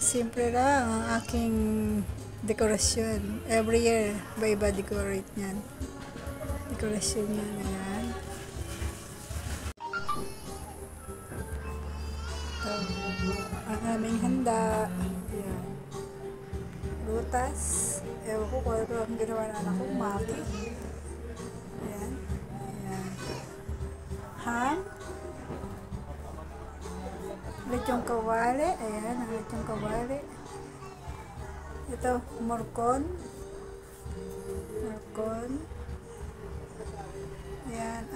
Simple lang ang aking dekorasyon. Every year, iba-iba decorate niyan. Dekorasyon niyan. Ayan. Ito. Ang aming handa. Ayan. Rutas. Ewan ko kung ano ang ginawa na anak ko. Maki. Ayan. Ayan. Ham. Lechong kawali. Ayan, ang lechong kawali. Ito, morcon. Morcon. Ayan,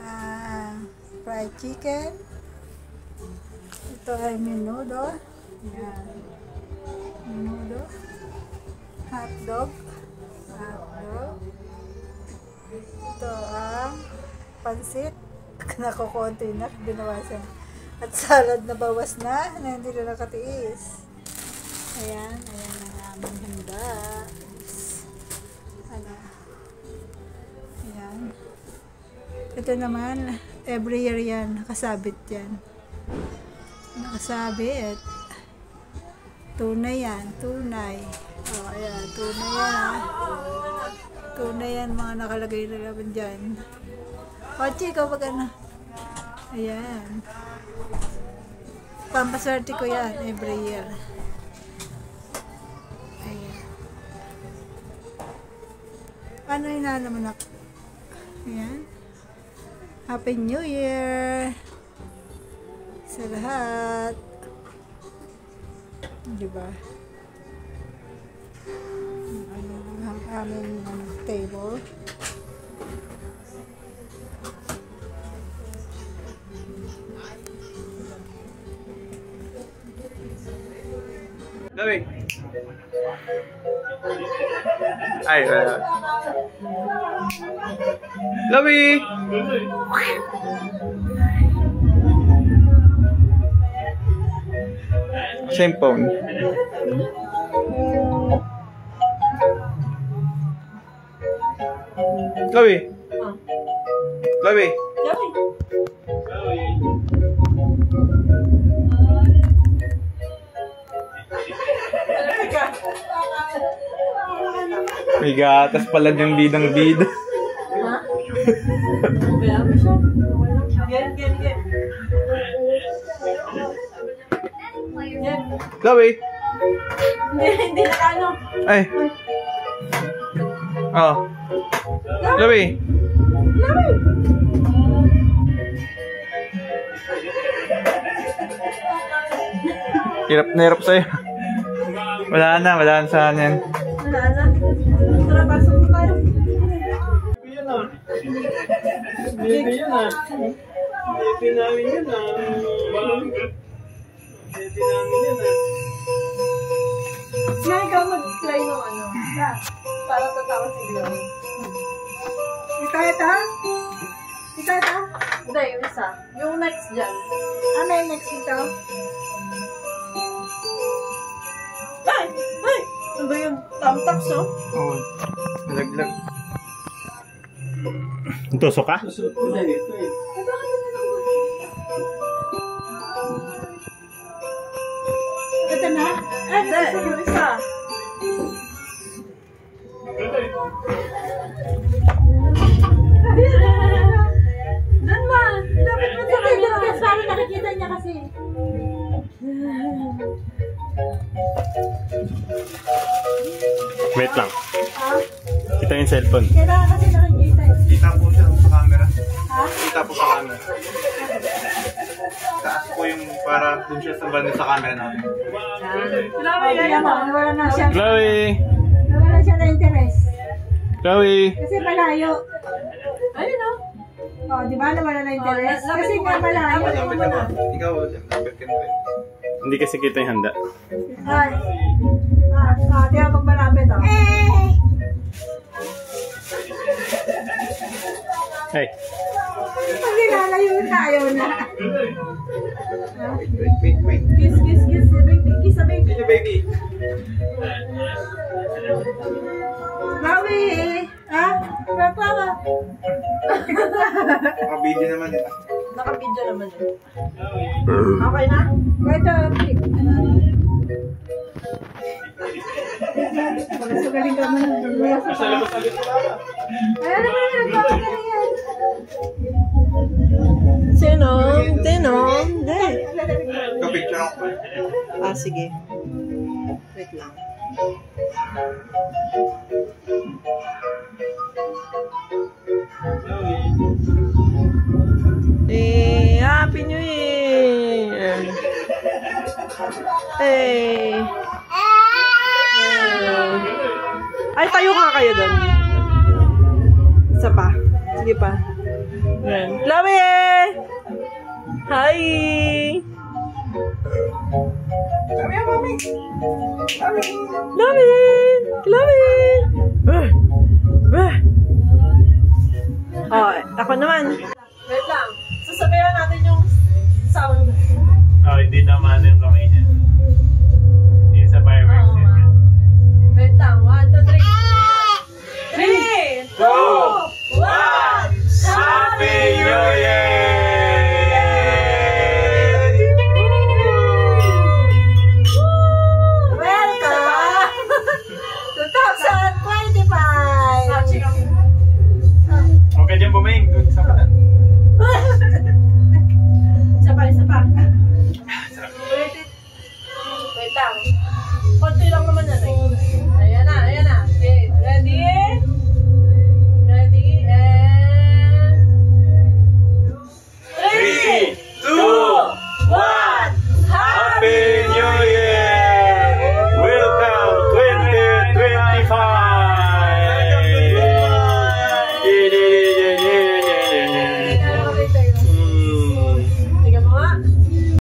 fried chicken. Ito ay menudo. Ayan. Menudo. Hotdog. Hotdog. Ito ang pansit. Nakukunti na, binawasan. At salad na bawas na hindi na nakatiis. Ayan, ayan ang aming handa. Ano? Ayan. Ito naman, every year yan, nakasabit yan. Nakasabit. Tunay yan, tunay. O, ayan, tunay yan ha. Tunay yan, mga nakalagay na naman dyan. O, Chico, pag ano? Ayan. Pampaswerte ko yan every year. Ayan. Ano yung naman ako? Ayan. Happy New Year! Sa lahat. Diba? Ayan ang aming table. Lawi. Ay, Lawi. Same phone. Lawi. Lawi. May gatas pala yung bidang-bida. Ha? Kaya mo siya? Get. Lawi. Hindi na ano. Ay. Oh. Lawi. Hirap na hirap sa'yo. Wala na saan yan. Wala na. Tara, pasok mo tayo. Baby yun ah. Baby namin yun ah. Baby namin yun ah. Na ikaw mag-try ng ano. Para tatawa sigla. Ito? Hindi, yung isa. Yung next dyan. Ano yung next ito? Ay! Ano ba yung tamtax, oh? Oo. Nalaglag. Tusok ka? Hindi, ito eh. Ito na? Hindi, yung isa. Doon ba? Dapat mo sa kanya. Parang nakikita niya kasi. Wait lang. Ito yung cellphone. Kailangan kasi nakikita eh. Kita po siya sa camera. Ha? Kita po sa camera. Taas po yung para dun siya sa banda sa camera natin. Kaya mo, nawala na siya. Chloe! Nawala siya na interest. Chloe! Kasi malayo. Ayun, oh. Oh, di ba nawala na interest? Kasi nga malayo. Lapit ka ba? Ikaw, lapit ka na rin. Hindi kasi kita yung handa. Ay. Di ba pag malapit oh. Hey! Pag nilalayo na ayaw na. Wait. Kiss, baby. Kiss, baby. Sige, baby. Maui! Ha? Papa! Naka-video naman yun. Naka-video naman yun. Okay na? Ito, Pagkasugaling ka mo na. Sa labas agad ko ba? Ayan naman, nagpapagana yan. Tinong. Hindi. Kapicture ako. Ah, sige. Wait lang. Happy New Year! Hey! Ay, tayo ka kayo doon. Isa pa. Sige pa. Yan. Chloe! Hi! Chloe! Oh, ako naman. Wait lang. Sasabayan natin yung sound. Oh, hindi naman yung kamay niya.